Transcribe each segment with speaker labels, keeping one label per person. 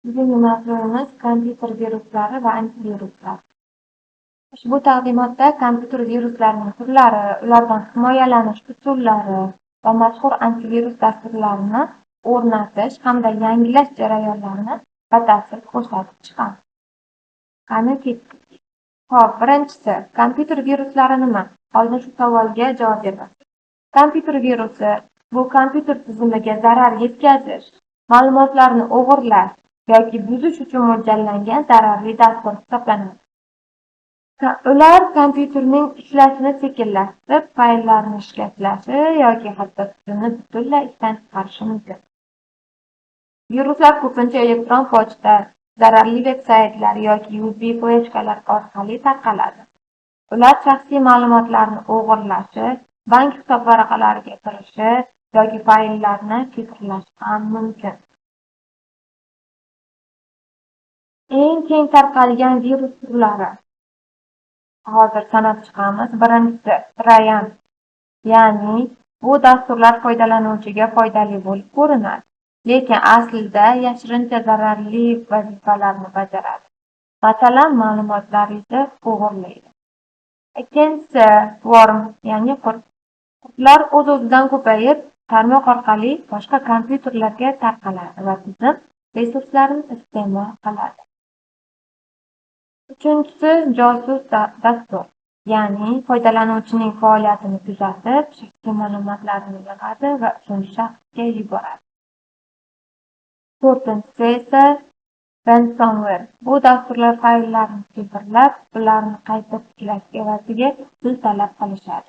Speaker 1: Bugungi mavzuimiz kompyuter viruslari va antiviruslar. Ushbu taqdimotda kompyuter viruslarining turlari, ulardan himoyalanish usullari va mashhur antivirus dasturlarini o'rnatish hamda yangilash jarayonlarini batafsil ko'rsatib chiqamiz. Qani ketdik. Hop, birinchisi, kompyuter viruslari nima? Oldin shu savolga javob beramiz. Kompyuter virusi bu kompyuter tizimiga zarar yetkazish, ma'lumotlarni o'g'irlash yoki buzish uchun mo'ljallangan zararli dastur hisoblanadi. Ular kompyuterning ishlashini sekinlashtirib, fayllarni shikastlashi yoki hatto tizimni butunlay ishdan chiqarishi mumkin. Viruslar ko'pincha elektron pochta, zararli veb-saytlar yoki USB fleshkalar orqali tarqaladi. Ular shaxsiy ma'lumotlarni o'g'irlashi, bank hisob varaqalariga kirishi yoki fayllarni shifrlashi ham mumkin. Eng keng tarqalgan virus turlari. Hozir sanab chiqamiz. Birinchisi Trojan, ya'ni bu dasturlar foydalanuvchiga foydali bo'lib ko'rinadi, lekin aslida yashirincha zararli vazifalarni bajaradi. Masalan, ma'lumotlaringizni o'g'irlaydi. Ikkinchisi Worm, ya'ni qurt. Qurtlar o'z-o'zidan ko'payib, tarmoq orqali boshqa kompyuterlarga tarqaladi va tizim resurslarini iste'mol qiladi. Uchinchisi josus dastur, ya'ni foydalanuvchining faoliyatini kuzatib, shaxsiy ma'lumotlarini yig'adi va uchinchi shaxsga yuboradi. To'rtinchisi esa ransomware. Bu dasturlar fayllarni shifrlab, ularni qayta tiklash evaziga pul talab qilishadi.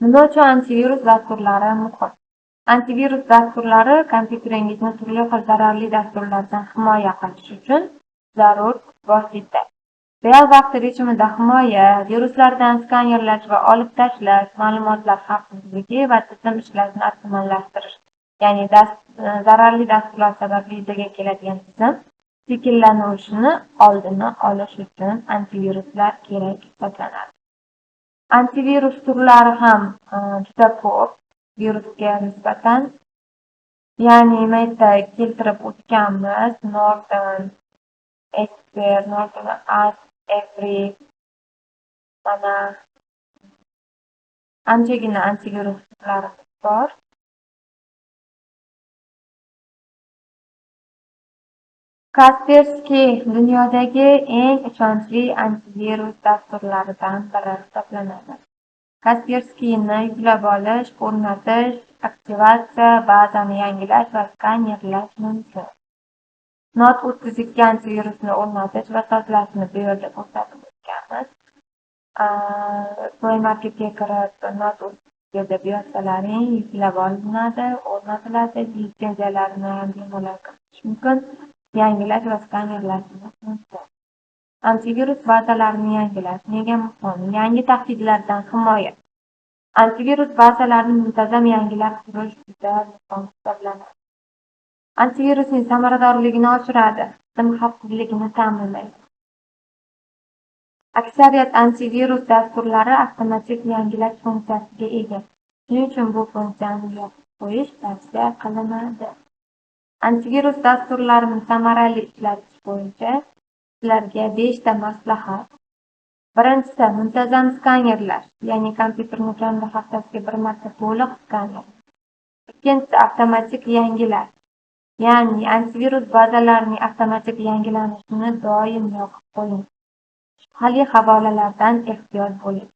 Speaker 1: Nima uchun antivirus dasturlari muhim? Antivirus dasturlari kompyuteringizni turli xil zararli dasturlardan himoya qilish uchun zarur vosita. Real vaqt rejimida himoya, viruslardan skanerlash va olib tashlash, ma'lumotlar xavfsizligi va tizim ishlashini optimallashtirish. Ya'ni zararli dasturlar sababli yuzaga keladigan tizim sekinlanishini oldini olish uchun antiviruslar kerak hisoblanadi. Antivirus turlari ham juda ko'p virusga nisbatan. Ya'ni mayda keltirib o'tganmiz, Norton, Expert, Norton Every, mana anchagina antivirus turlarimiz bor. Kaspersky dunyodagi eng ishonchli antivirus dasturlaridan biri hisoblanadi. Kasperskyni yuklab olish, o'rnatish, aktivatsiya, bazani yangilash va skanerlash mumkin. Not 32 antivirusni o'rnatish va sozlashni bu yerda ko'rsatib o'tganmiz. Play Marketga kirib, Not 32 deb yozsalaring, yuklab olinadi, o'rnatiladi, litsenziyalarini ham bemalol kiritish mumkin, yangilash va skanerlash mumkin. Antivirus bazalarini yangilash nega muhim? Yangi tahdidlardan himoya. Antivirus bazalarini muntazam yangilab turish juda muhim hisoblanadi. Antivirusning samaradorligini oshiradi, tizim xavfsizligini ta'minlaydi. Aksariyat antivirus dasturlari avtomatik yangilash funksiyasiga ega. Shuning uchun bu funksiyani yopib qo'yish tavsiya qilinadi. Antivirus dasturlarini samarali ishlatish bo'yicha sizlarga 5 ta maslahat. Birinchisi, muntazam skanerlash, ya'ni kompyuterni kamida haftasiga bir marta to'liq skanerlash. Ikkinchisi, avtomatik yangilash, ya'ni antivirus bazalarining avtomatik yangilanishini doim yoqib qo'ying. Shubhali havolalardan ehtiyot bo'ling.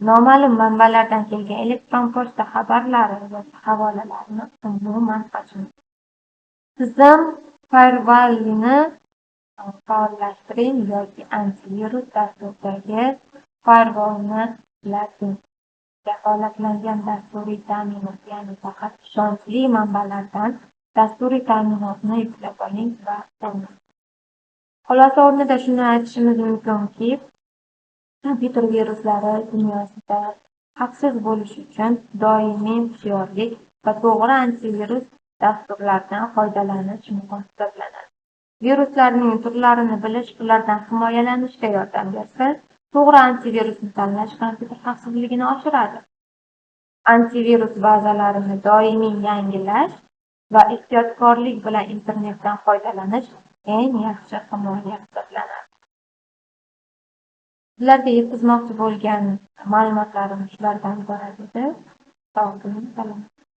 Speaker 1: Noma'lum manbalardan kelgan elektron pochta xabarlari va havolalarni umuman ochmang. Tizim firewallini faollashtiring yoki antivirus dasturidagi firewallni ishlating. Kafolatlangan dasturiy ta'minot, ya'ni faqat ishonchli manbalardan dasturiy ta'minotni yuklab oling va qo'llang. Xulosa o'rnida shuni aytishimiz mumkinki, kompyuter viruslari dunyosida xavfsiz bo'lish uchun doimiy hushyorlik va to'g'ri antivirus dasturlardan foydalanish muhim hisoblanadi. Viruslarning turlarini bilish ulardan himoyalanishga yordam bersa, to'g'ri antivirusni tanlash kompyuter xavfsizligini oshiradi. Antivirus bazalarini doimiy yangilash va ehtiyotkorlik bilan internetdan foydalanish eng yaxshi himoya hisoblanadi. Sizlarga yetkazmoqchi bo'lgan ma'lumotlarim shulardan iborat edi. Sog' bo'ling, salomat